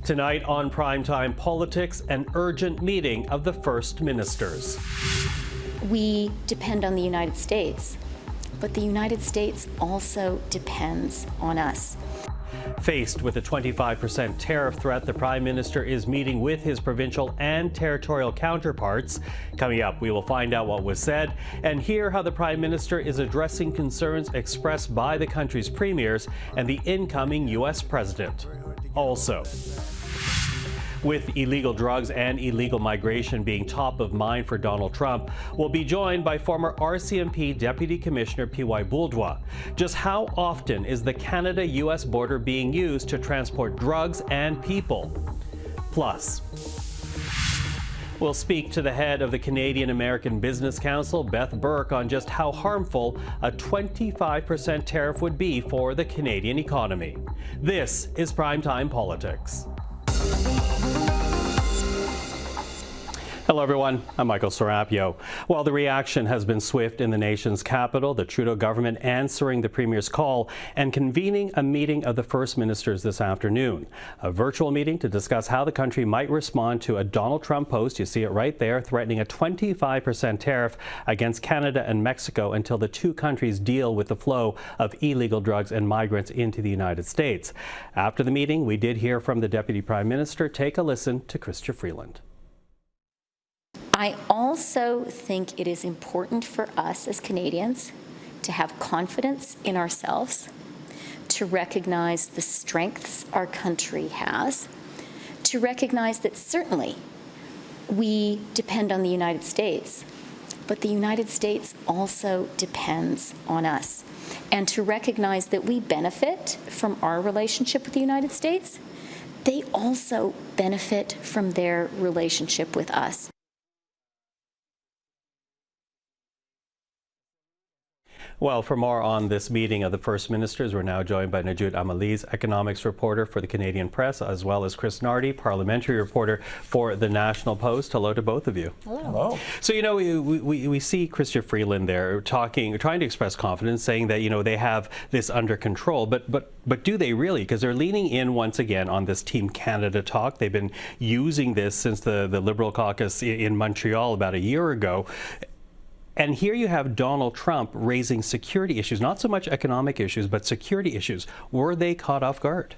Tonight on Primetime Politics, an urgent meeting of the First Ministers. We depend on the United States, but the United States also depends on us. Faced with a 25% tariff threat, the Prime Minister is meeting with his provincial and territorial counterparts. Coming up, we will find out what was said and hear how the Prime Minister is addressing concerns expressed by the country's premiers and the incoming U.S. President. Also, with illegal drugs and illegal migration being top of mind for Donald Trump, we'll be joined by former RCMP Deputy Commissioner Pierre-Yves Bourduas. Just how often is the Canada-U.S. border being used to transport drugs and people? Plus, we'll speak to the head of the Canadian-American Business Council, Beth Burke, on just how harmful a 25% tariff would be for the Canadian economy. This is Primetime Politics. Hello, everyone. I'm Michael Serapio. Well, the reaction has been swift in the nation's capital, the Trudeau government answering the Premier's call and convening a meeting of the First Ministers this afternoon. A virtual meeting to discuss how the country might respond to a Donald Trump post, you see it right there, threatening a 25% tariff against Canada and Mexico until the two countries deal with the flow of illegal drugs and migrants into the United States. After the meeting, we did hear from the Deputy Prime Minister. Take a listen to Chrystia Freeland. I also think it is important for us as Canadians to have confidence in ourselves, to recognize the strengths our country has, to recognize that certainly we depend on the United States, but the United States also depends on us, and to recognize that we benefit from our relationship with the United States. They also benefit from their relationship with us. Well, for more on this meeting of the First Ministers, we're now joined by Nojoud Al Mallees, economics reporter for the Canadian Press, as well as Chris Nardi, parliamentary reporter for the National Post. Hello to both of you. Hello. So, you know, we see Chrystia Freeland there trying to express confidence, saying that, you know, they have this under control. But do they really? Because they're leaning in once again on this Team Canada talk. They've been using this since the Liberal caucus in Montreal about a year ago. And here you have Donald Trump raising security issues, not so much economic issues, but security issues. Were they caught off guard?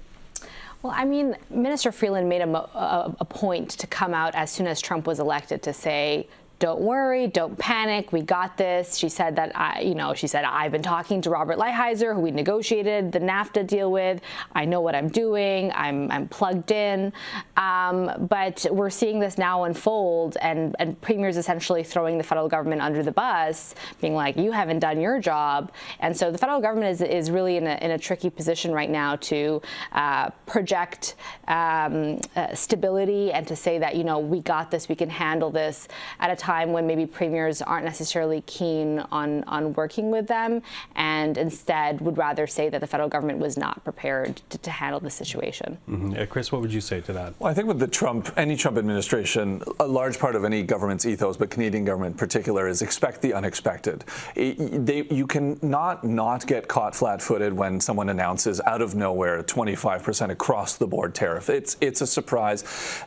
Well, I mean, Minister Freeland made a point to come out as soon as Trump was elected to say, don't worry, don't panic, we got this. She said that, I've been talking to Robert Lighthizer, who we negotiated the NAFTA deal with. I know what I'm doing. I'm plugged in. But we're seeing this now unfold, and premiers essentially throwing the federal government under the bus, being like, you haven't done your job. And so the federal government is really in a tricky position right now to project stability and to say that, you know, we got this, we can handle this at a time when maybe premiers aren't necessarily keen on working with them, and instead would rather say that the federal government was not prepared to handle the situation. Mm-hmm. Chris, what would you say to that? Well, I think with any Trump administration, a large part of any government's ethos, but Canadian government in particular, is expect the unexpected. You can not get caught flat-footed when someone announces out of nowhere a 25% across the board tariff. It's a surprise.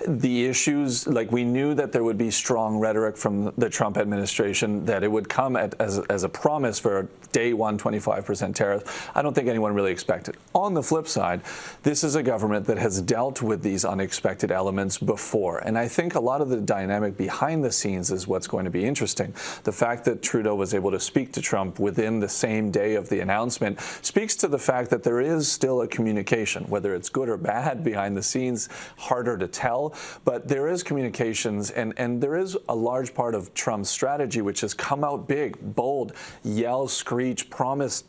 The issues, like, we knew that there would be strong rhetoric from the Trump administration, that it would come as a promise for a day one 25% tariff. I don't think anyone really expected. On the flip side, this is a government that has dealt with these unexpected elements before. And I think a lot of the dynamic behind the scenes is what's going to be interesting. The fact that Trudeau was able to speak to Trump within the same day of the announcement speaks to the fact that there is still a communication, whether it's good or bad behind the scenes, harder to tell. But there is communications, and there is a large part of Trump's strategy, which has come out big, bold, yell, screech, promise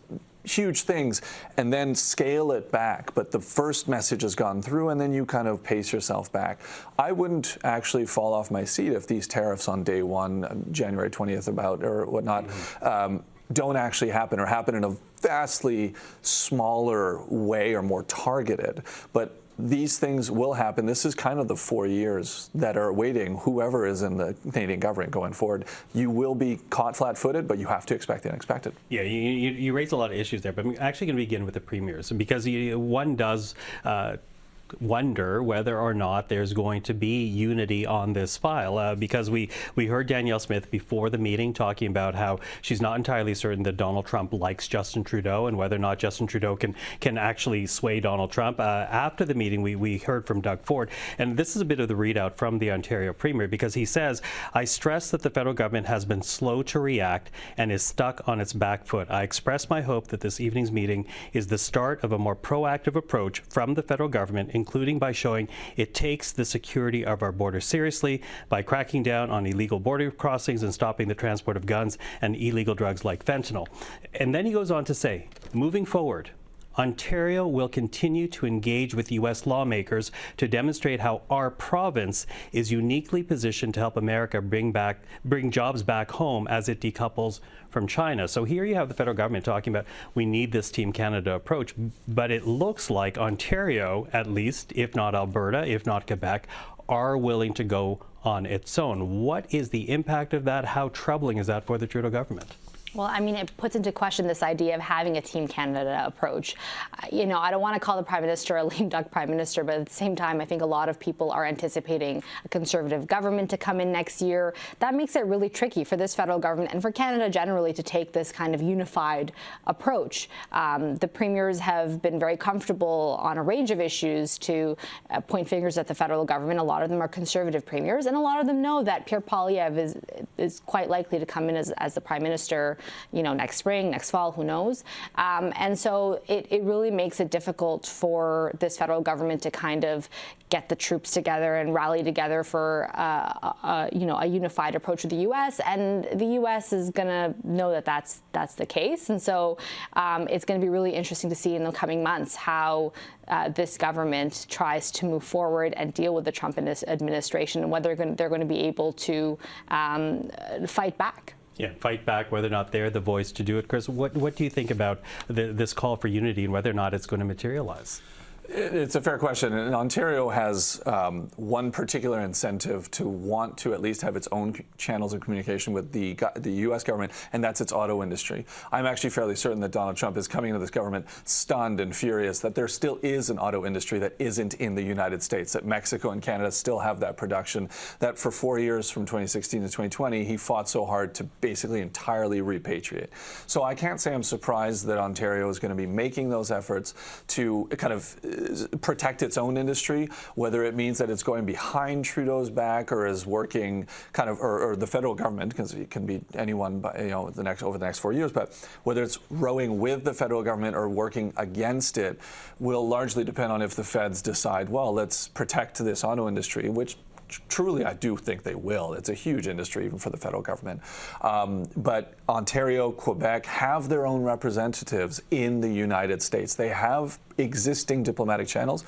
huge things, and then scale it back. But the first message has gone through, and then you kind of pace yourself back. I wouldn't actually fall off my seat if these tariffs on day one, January 20th or whatnot, don't actually happen, or happen in a vastly smaller way or more targeted. But these things will happen. This is kind of the 4 years that are awaiting whoever is in the Canadian government going forward. You will be caught flat-footed, but you have to expect the unexpected. Yeah, you raise a lot of issues there, but I'm actually going to begin with the premiers, because one does wonder whether or not there's going to be unity on this file, because we heard Danielle Smith before the meeting talking about how she's not entirely certain that Donald Trump likes Justin Trudeau and whether or not Justin Trudeau can actually sway Donald Trump. After the meeting, we heard from Doug Ford, and this is a bit of the readout from the Ontario Premier, because he says, "I stress that the federal government has been slow to react and is stuck on its back foot. I express my hope that this evening's meeting is the start of a more proactive approach from the federal government, including by showing it takes the security of our border seriously, by cracking down on illegal border crossings and stopping the transport of guns and illegal drugs like fentanyl." And then he goes on to say, moving forward, Ontario will continue to engage with U.S. lawmakers to demonstrate how our province is uniquely positioned to help America bring jobs back home as it decouples from China. So here you have the federal government talking about we need this Team Canada approach, but it looks like Ontario, at least, if not Alberta, if not Quebec, are willing to go on its own. What is the impact of that? How troubling is that for the Trudeau government? Well, I mean, it puts into question this idea of having a Team Canada approach. You know, I don't want to call the Prime Minister a lame duck Prime Minister, but at the same time, I think a lot of people are anticipating a Conservative government to come in next year. That makes it really tricky for this federal government and for Canada generally to take this kind of unified approach. The premiers have been very comfortable on a range of issues to point fingers at the federal government. A lot of them are Conservative premiers, and a lot of them know that Pierre Poilievre is quite likely to come in as the Prime Minister, you know, next spring, next fall, who knows? And so it really makes it difficult for this federal government to kind of get the troops together and rally together for, you know, a unified approach with the U.S. And the U.S. is going to know that that's the case. And so it's going to be really interesting to see in the coming months how this government tries to move forward and deal with the Trump administration, and whether they're going to be able to fight back. Yeah, fight back, whether or not they're the voice to do it. Chris, what do you think about this call for unity and whether or not it's going to materialize? It's a fair question, and Ontario has one particular incentive to want to at least have its own channels of communication with the U.S. government, and that's its auto industry. I'm actually fairly certain that Donald Trump is coming into this government stunned and furious that there still is an auto industry that isn't in the United States, that Mexico and Canada still have that production, that for 4 years from 2016 to 2020, he fought so hard to basically entirely repatriate. So I can't say I'm surprised that Ontario is going to be making those efforts to kind of protect its own industry, whether it means that it's going behind Trudeau's back or is working kind of, or the federal government, because it can be anyone, you know, over the next 4 years, but whether it's rowing with the federal government or working against it will largely depend on if the feds decide, well, let's protect this auto industry, which truly, I do think they will. It's a huge industry, even for the federal government. But Ontario, Quebec have their own representatives in the United States. They have existing diplomatic channels.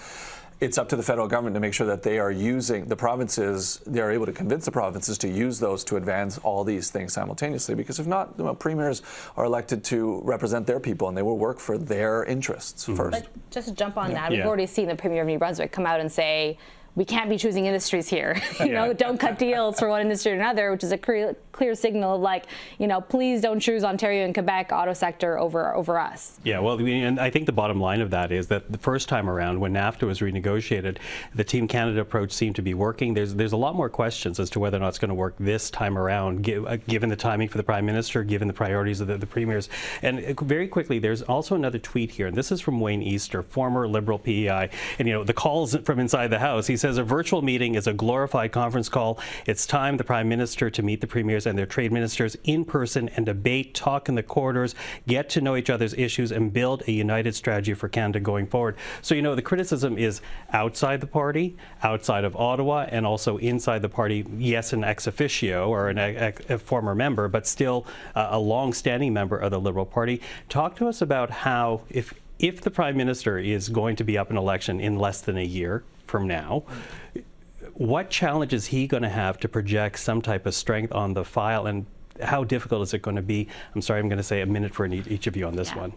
It's up to the federal government to make sure that they are using the provinces, they're able to convince the provinces to use those to advance all these things simultaneously. Because if not, you know, premiers are elected to represent their people and they will work for their interests first. But just to jump on that, we've already seen the Premier of New Brunswick come out and say, we can't be choosing industries here. You know, don't cut deals for one industry or another, which is a clear signal of, like, you know, please don't choose Ontario and Quebec auto sector over us. Yeah, well, and I think the bottom line of that is that the first time around when NAFTA was renegotiated, the Team Canada approach seemed to be working. There's a lot more questions as to whether or not it's going to work this time around, given the timing for the Prime Minister, given the priorities of the premiers. And very quickly, there's also another tweet here, and this is from Wayne Easter, former Liberal PEI, and, you know, the calls from inside the House. He says, a virtual meeting is a glorified conference call. It's time the Prime Minister to meet the premiers and their trade ministers in person and debate, talk in the corridors, get to know each other's issues, and build a united strategy for Canada going forward. So, you know, the criticism is outside the party, outside of Ottawa, and also inside the party. Yes, an ex officio or a former member, but still a long-standing member of the Liberal Party. Talk to us about how, if the Prime Minister is going to be up in election in less than a year from now, what challenge is he going to have to project some type of strength on the file, and how difficult is it going to be? I'm sorry, I'm going to say a minute for each of you on this one.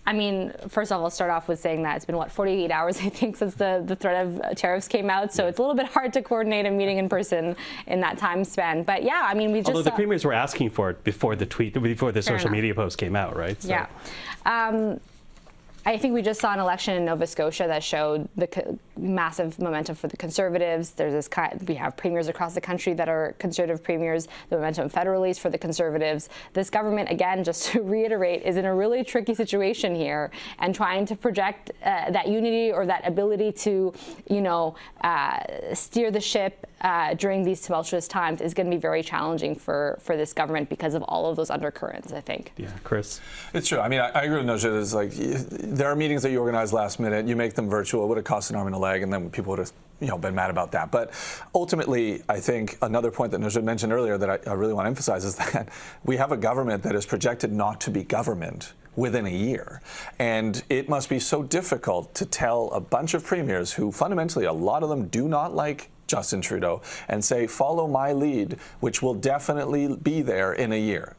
I mean, first off, I'll start off with saying that it's been, what, 48 hours, I think, since the threat of tariffs came out. So it's a little bit hard to coordinate a meeting in person in that time span. But yeah, I mean, we just. Although the premiers were asking for it before the social media post came out, right? So. Yeah. I think we just saw an election in Nova Scotia that showed the massive momentum for the Conservatives. There's this we have premiers across the country that are Conservative premiers, the momentum federally is for the Conservatives. This government, again, just to reiterate, is in a really tricky situation here, and trying to project that unity or that ability to, steer the ship during these tumultuous times is going to be very challenging for this government because of all of those undercurrents, I think. Yeah, Chris? It's true. I mean, I agree with Nojoud. It's like, there are meetings that you organize last minute, you make them virtual, it would have cost an arm and a leg, and then people would have been mad about that. But ultimately, I think another point that Nojoud mentioned earlier that I really want to emphasize is that we have a government that is projected not to be government within a year. And it must be so difficult to tell a bunch of premiers who fundamentally, a lot of them do not like Justin Trudeau, and say, follow my lead, which will definitely be there in a year.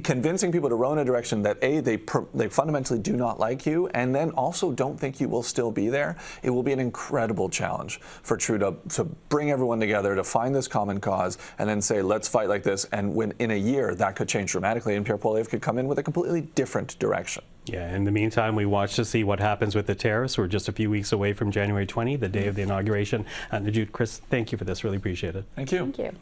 Convincing people to row in a direction that they fundamentally do not like you, and then also don't think you will still be there. It will be an incredible challenge for Trudeau to bring everyone together, to find this common cause, and then say, let's fight like this. And when in a year that could change dramatically, and Pierre-Poilievre could come in with a completely different direction. Yeah, in the meantime, we watch to see what happens with the tariffs. We're just a few weeks away from January 20, the day of the inauguration. Nojoud, Chris, thank you for this. Really appreciate it. Thank you. Thank you.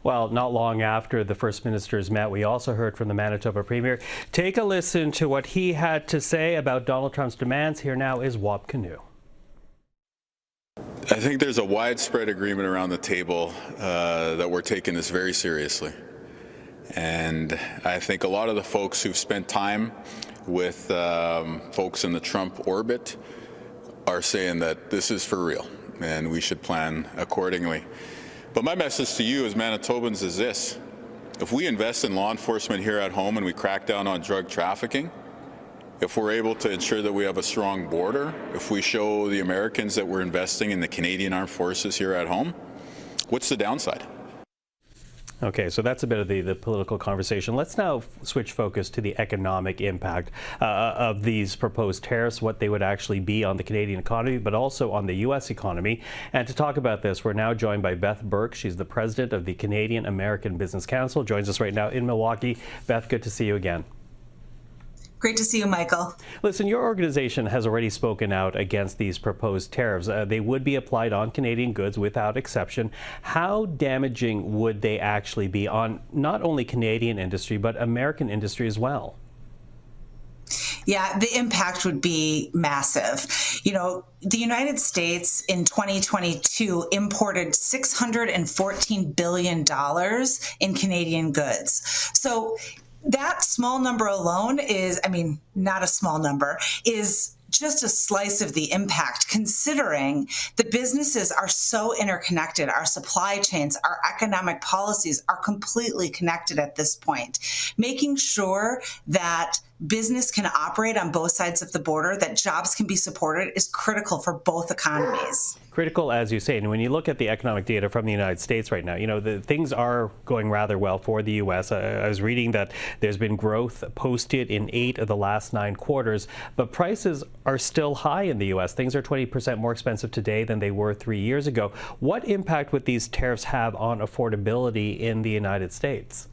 Well, not long after the First Ministers met, we also heard from the Manitoba Premier. Take a listen to what he had to say about Donald Trump's demands. Here now is Wab Kinew. I think there's a widespread agreement around the table that we're taking this very seriously. And I think a lot of the folks who've spent time with folks in the Trump orbit are saying that this is for real and we should plan accordingly. But my message to you as Manitobans is this: if we invest in law enforcement here at home and we crack down on drug trafficking, if we're able to ensure that we have a strong border, if we show the Americans that we're investing in the Canadian Armed Forces here at home, what's the downside? Okay, so that's a bit of the political conversation. Let's now switch focus to the economic impact of these proposed tariffs, what they would actually be on the Canadian economy, but also on the U.S. economy. And to talk about this, we're now joined by Beth Burke. She's the president of the Canadian American Business Council, joins us right now in Milwaukee. Beth, good to see you again. Great to see you, Michael. Listen, your organization has already spoken out against these proposed tariffs. They would be applied on Canadian goods without exception. How damaging would they actually be on not only Canadian industry, but American industry as well? Yeah, the impact would be massive. The United States in 2022 imported $614 billion in Canadian goods. So that small number alone is, not a small number, is just a slice of the impact, considering the businesses are so interconnected. Our supply chains, our economic policies are completely connected at this point. Making sure that business can operate on both sides of the border, that jobs can be supported, is critical for both economies. Critical, as you say. And when you look at the economic data from the United States right now, the things are going rather well for the U.S. I was reading that there's been growth posted in 8 of the last 9 quarters, but prices are still high in the U.S. Things are 20% more expensive today than they were 3 years ago. What impact would these tariffs have on affordability in the United States?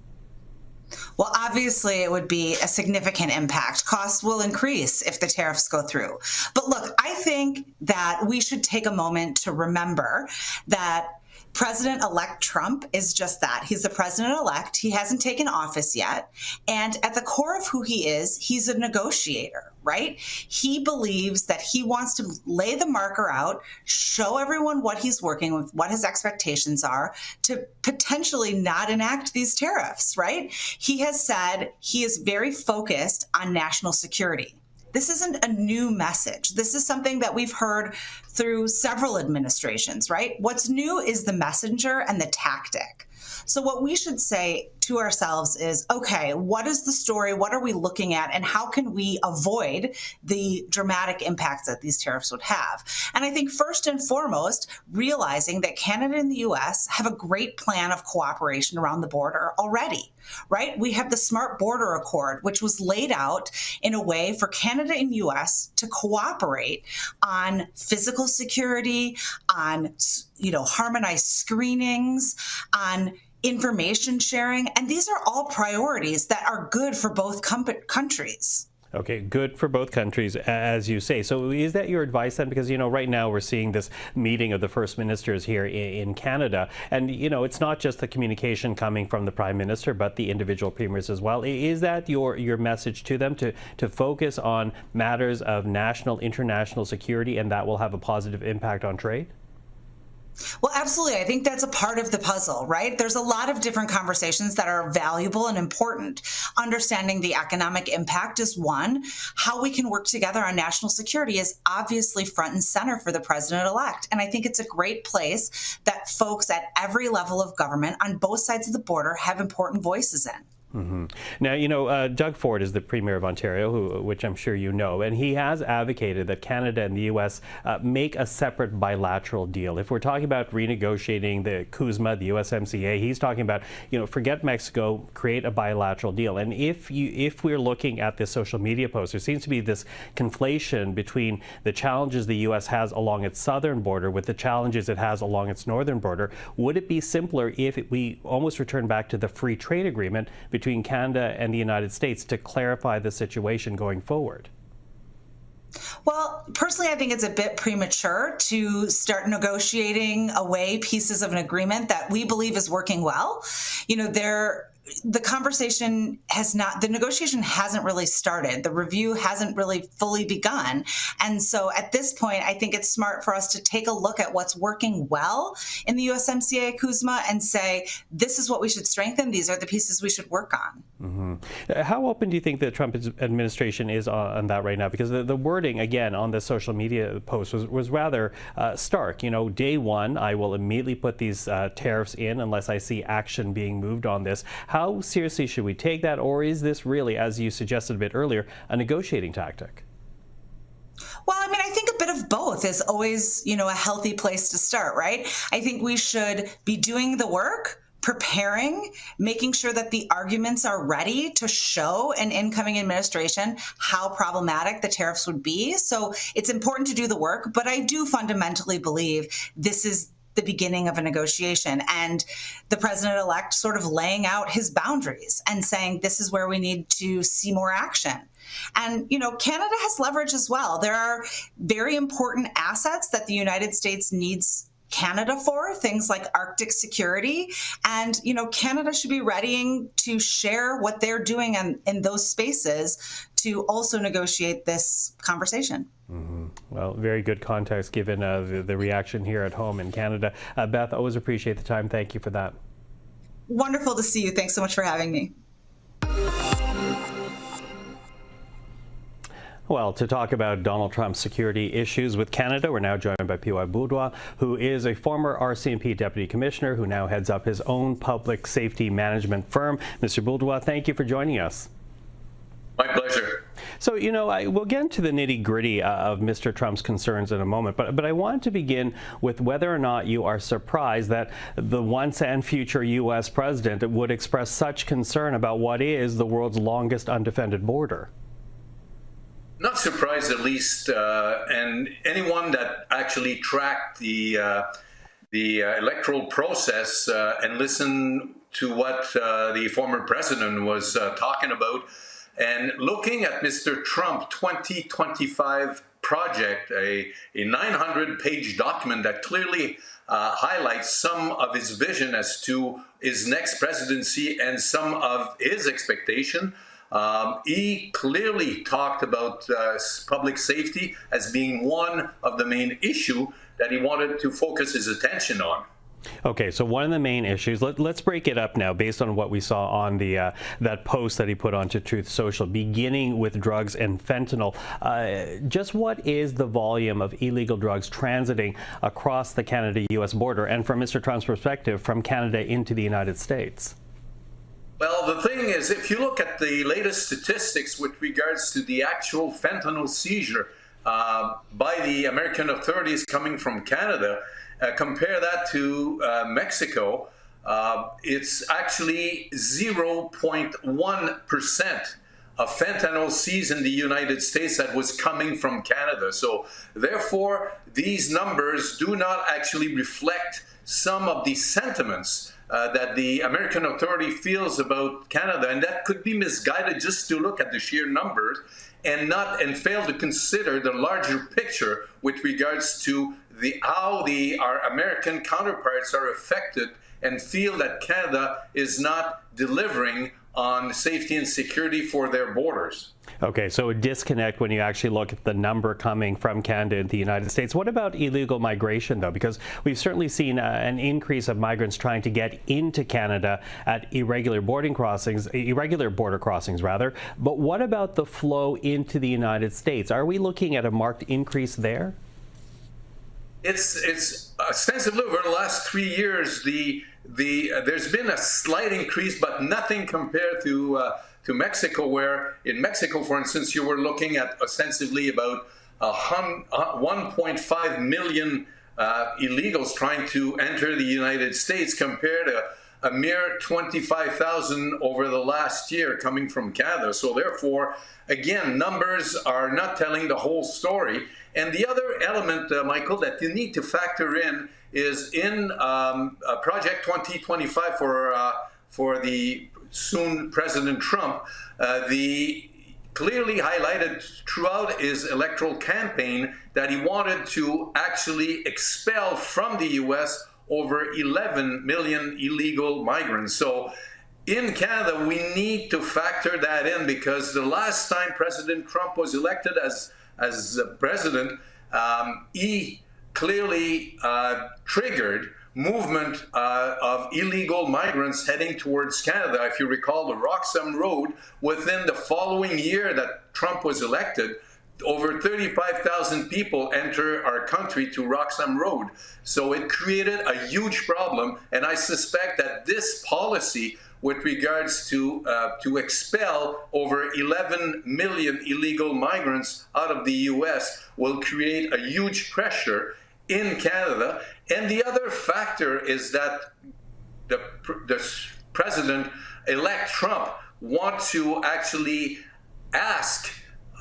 Well, obviously, it would be a significant impact. Costs will increase if the tariffs go through. But look, I think that we should take a moment to remember that President-elect Trump is just that. He's the president-elect. He hasn't taken office yet. And at the core of who he is, he's a negotiator, right? He believes that he wants to lay the marker out, show everyone what he's working with, what his expectations are, to potentially not enact these tariffs, right? He has said he is very focused on national security. This isn't a new message. This is something that we've heard through several administrations, right? What's new is the messenger and the tactic. So what we should say to ourselves is, okay, what is the story? What are we looking at? And how can we avoid the dramatic impacts that these tariffs would have? And I think first and foremost, realizing that Canada and the US have a great plan of cooperation around the border already, right? We have the Smart Border Accord, which was laid out in a way for Canada and US to cooperate on physical security, on, harmonized screenings, on information sharing. And these are all priorities that are good for both countries. Okay, good for both countries, as you say. So is that your advice then? Because, right now we're seeing this meeting of the first ministers here in Canada. And, it's not just the communication coming from the Prime Minister, but the individual premiers as well. Is that your message to them, to focus on matters of national, international security, and that will have a positive impact on trade? Well, absolutely. I think that's a part of the puzzle, right? There's a lot of different conversations that are valuable and important. Understanding the economic impact is one. How we can work together on national security is obviously front and center for the president-elect. And I think it's a great place that folks at every level of government on both sides of the border have important voices in. Mm-hmm. Now, Doug Ford is the Premier of Ontario, which I'm sure you know, and he has advocated that Canada and the U.S. Make a separate bilateral deal. If we're talking about renegotiating the CUSMA, the USMCA, he's talking about, forget Mexico, create a bilateral deal. And if we're looking at this social media post, there seems to be this conflation between the challenges the U.S. has along its southern border with the challenges it has along its northern border. Would it be simpler if we almost return back to the free trade agreement between Canada and the United States to clarify the situation going forward? Well, personally, I think it's a bit premature to start negotiating away pieces of an agreement that we believe is working well. The conversation the negotiation hasn't really started. The review hasn't really fully begun. And so at this point, I think it's smart for us to take a look at what's working well in the USMCA CUSMA and say, this is what we should strengthen. These are the pieces we should work on. Mm-hmm. How open do you think the Trump administration is on that right now? Because the wording, again, on the social media post was rather stark. Day one, I will immediately put these tariffs in unless I see action being moved on this. How seriously should we take that, or is this really, as you suggested a bit earlier, a negotiating tactic? Well, I think a bit of both is always, a healthy place to start, right? I think we should be doing the work, preparing, making sure that the arguments are ready to show an incoming administration how problematic the tariffs would be. So it's important to do the work, but I do fundamentally believe this is the beginning of a negotiation, and the president-elect sort of laying out his boundaries and saying this is where we need to see more action. And, Canada has leverage as well. There are very important assets that the United States needs Canada for, things like Arctic security. And, Canada should be readying to share what they're doing in those spaces to also negotiate this conversation. Mm-hmm. Well, very good context given the reaction here at home in Canada. Beth, always appreciate the time. Thank you for that. Wonderful to see you. Thanks so much for having me. Well, to talk about Donald Trump's security issues with Canada, we're now joined by Pierre-Yves Bourduas, who is a former RCMP Deputy Commissioner who now heads up his own public safety management firm. Mr. Bourduas, thank you for joining us. My pleasure. So, we'll get into the nitty-gritty of Mr. Trump's concerns in a moment, but I want to begin with whether or not you are surprised that the once and future U.S. president would express such concern about what is the world's longest undefended border. Not surprised, at least, and anyone that actually tracked the electoral process and listened to what the former president was talking about, and looking at Mr. Trump 2025 project, a 900-page document that clearly highlights some of his vision as to his next presidency and some of his expectation. He clearly talked about public safety as being one of the main issues that he wanted to focus his attention on. Okay, so one of the main issues, let's break it up now based on what we saw on the that post that he put onto Truth Social, beginning with drugs and fentanyl. Just what is the volume of illegal drugs transiting across the Canada-U.S. border, and from Mr. Trump's perspective, from Canada into the United States? Well, the thing is, if you look at the latest statistics with regards to the actual fentanyl seizure by the American authorities coming from Canada, compare that to Mexico, it's actually 0.1% of fentanyl seized in the United States that was coming from Canada. So therefore, these numbers do not actually reflect some of the sentiments that the American authority feels about Canada, and that could be misguided just to look at the sheer numbers. and fail to consider the larger picture with regards to how our American counterparts are affected and feel that Canada is not delivering on safety and security for their borders. Okay, so a disconnect when you actually look at the number coming from Canada into the United States. What about illegal migration, though? Because we've certainly seen an increase of migrants trying to get into Canada at irregular border crossings, rather. But what about the flow into the United States? Are we looking at a marked increase there? It's ostensibly over the last 3 years, there's been a slight increase, but nothing compared to Mexico, where in Mexico, for instance, you were looking at ostensibly about 1.5 million illegals trying to enter the United States, compared to a mere 25,000 over the last year coming from Canada. So therefore, again, numbers are not telling the whole story. And the other element, Michael, that you need to factor in is in Project 2025 for the soon President Trump, the clearly highlighted throughout his electoral campaign that he wanted to actually expel from the U.S. over 11 million illegal migrants. So in Canada, we need to factor that in, because the last time President Trump was elected as president, he clearly triggered movement of illegal migrants heading towards Canada. If you recall the Roxham Road, within the following year that Trump was elected, over 35,000 people enter our country to Roxham Road. So it created a huge problem, and I suspect that this policy with regards to expel over 11 million illegal migrants out of the U.S. will create a huge pressure in Canada. And the other factor is that the President-elect Trump wants to actually ask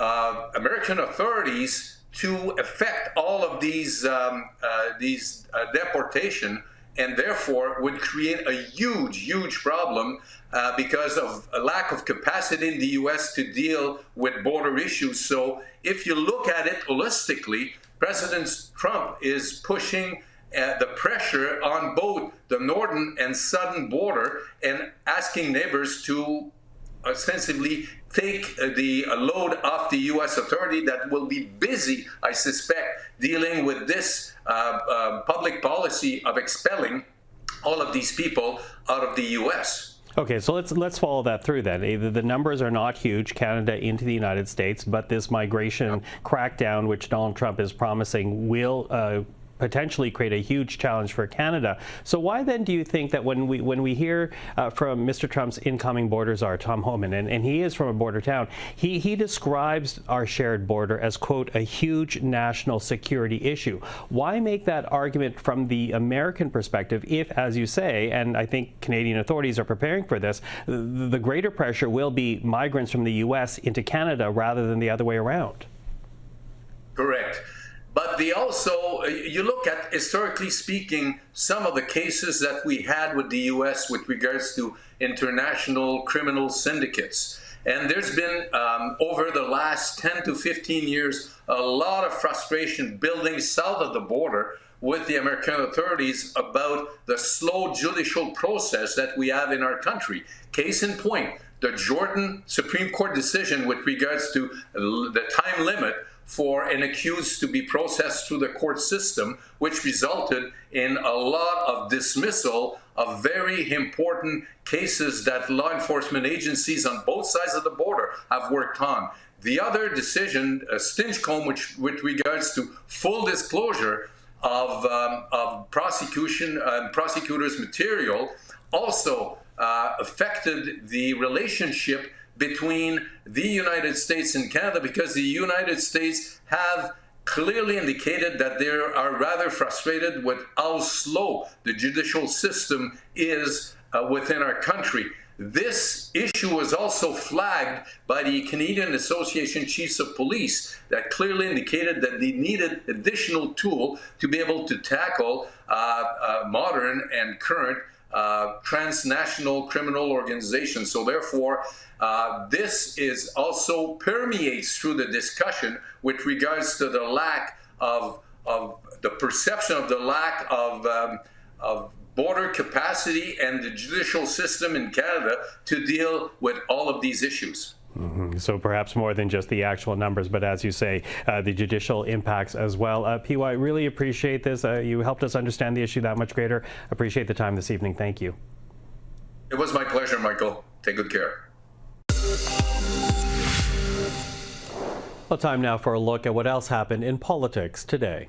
American authorities to effect all of these deportation, and therefore would create a huge problem because of a lack of capacity in the U.S. to deal with border issues. So if you look at it holistically, President Trump is pushing the pressure on both the northern and southern border and asking neighbors to ostensibly take the load off the U.S. authority that will be busy, I suspect, dealing with this public policy of expelling all of these people out of the U.S. Okay, so let's follow that through then. The numbers are not huge, Canada into the United States, but this migration crackdown, which Donald Trump is promising, will potentially create a huge challenge for Canada. So why then do you think that when we hear from Mr. Trump's incoming border czar, Tom Homan, and he is from a border town, he describes our shared border as, quote, a huge national security issue. Why make that argument from the American perspective if, as you say, and I think Canadian authorities are preparing for this, the greater pressure will be migrants from the U.S. into Canada rather than the other way around? Correct. But they also, you look at, historically speaking, some of the cases that we had with the U.S. with regards to international criminal syndicates. And there's been, over the last 10 to 15 years, a lot of frustration building south of the border with the American authorities about the slow judicial process that we have in our country. Case in point, the Jordan Supreme Court decision with regards to the time limit for an accused to be processed through the court system, which resulted in a lot of dismissal of very important cases that law enforcement agencies on both sides of the border have worked on. The other decision, Stinchcombe, which with regards to full disclosure of prosecution and prosecutors' material, also affected the relationship between the United States and Canada, because the United States have clearly indicated that they are rather frustrated with how slow the judicial system is within our country. This issue was also flagged by the Canadian Association Chiefs of Police that clearly indicated that they needed additional tool to be able to tackle modern and current transnational criminal organizations. So therefore, this is also permeates through the discussion with regards to the lack of the perception of the lack of border capacity and the judicial system in Canada to deal with all of these issues. So perhaps more than just the actual numbers, but as you say, the judicial impacts as well. PY, really appreciate this. You helped us understand the issue that much greater. Appreciate the time this evening. Thank you. It was my pleasure, Michael. Take good care. Well, time now for a look at what else happened in politics today.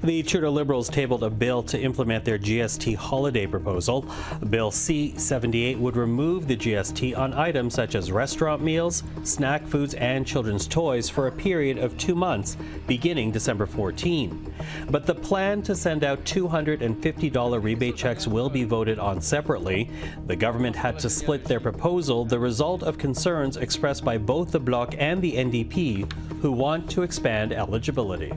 The Trudeau Liberals tabled a bill to implement their GST holiday proposal. Bill C-78 would remove the GST on items such as restaurant meals, snack foods, and children's toys for a period of 2 months, beginning December 14. But the plan to send out $250 rebate checks will be voted on separately. The government had to split their proposal, the result of concerns expressed by both the Bloc and the NDP, who want to expand eligibility.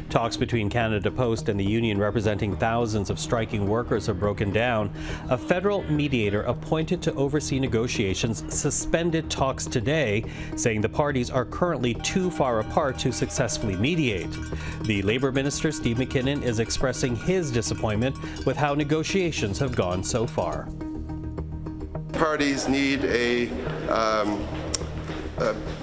Talks between Canada Post and the union representing thousands of striking workers have broken down. A federal mediator appointed to oversee negotiations suspended talks today, saying the parties are currently too far apart to successfully mediate. The Labour Minister, Steve McKinnon, is expressing his disappointment with how negotiations have gone so far. Parties need a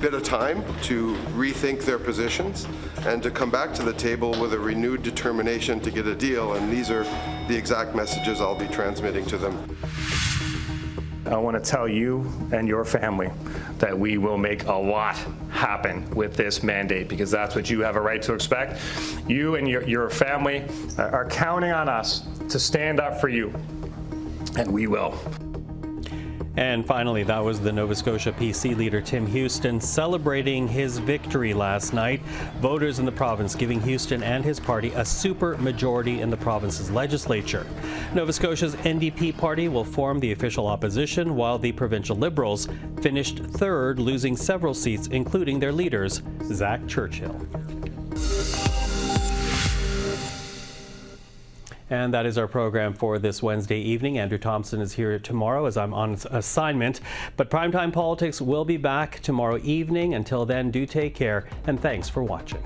bit of time to rethink their positions and to come back to the table with a renewed determination to get a deal, and these are the exact messages I'll be transmitting to them. I want to tell you and your family that we will make a lot happen with this mandate, because that's what you have a right to expect. You and your family are counting on us to stand up for you, and we will. And finally, that was the Nova Scotia PC leader Tim Houston celebrating his victory last night. Voters in the province giving Houston and his party a super majority in the province's legislature. Nova Scotia's NDP party will form the official opposition, while the provincial Liberals finished third, losing several seats, including their leaders, Zach Churchill. And that is our program for this Wednesday evening. Andrew Thompson is here tomorrow as I'm on assignment. But Primetime Politics will be back tomorrow evening. Until then, do take care, and thanks for watching.